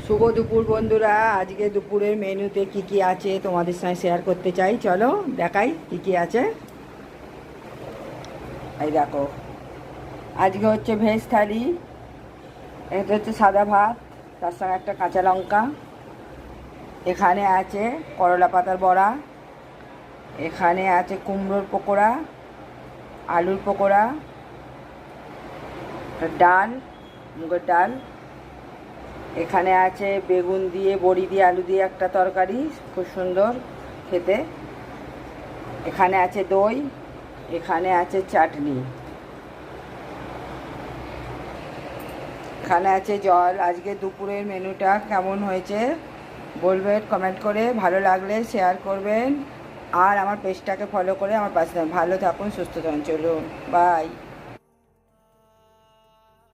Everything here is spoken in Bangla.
শুভ দুপুর বন্ধুরা। আজকে দুপুরের মেনুতে কি কি আছে তোমাদের সঙ্গে শেয়ার করতে চাই। চলো দেখাই কি কি আছে। এই দেখো, আজকে হচ্ছে ভেজ থালি। এটা হচ্ছে সাদা ভাত, তার সঙ্গে একটা কাঁচা লঙ্কা। এখানে আছে করলা পাতার বড়া। এখানে আছে কুমড়োর পকোড়া, আলুর পকোড়া, ডাল, মুগের ডাল। এখানে আছে বেগুন দিয়ে, বড়ি দিয়ে, আলু দিয়ে একটা তরকারি, খুব সুন্দর খেতে। এখানে আছে দই, এখানে আছে চাটনি, এখানে আছে জল। আজকে দুপুরের মেনুটা কেমন হয়েছে বলবেন কমেন্ট করে, ভালো লাগলে শেয়ার করবেন, আর আমার পেজটাকে ফলো করে আমার পাশে থাকবেন। ভালো থাকুন, সুস্থ থাকুন। চলুন, বাই।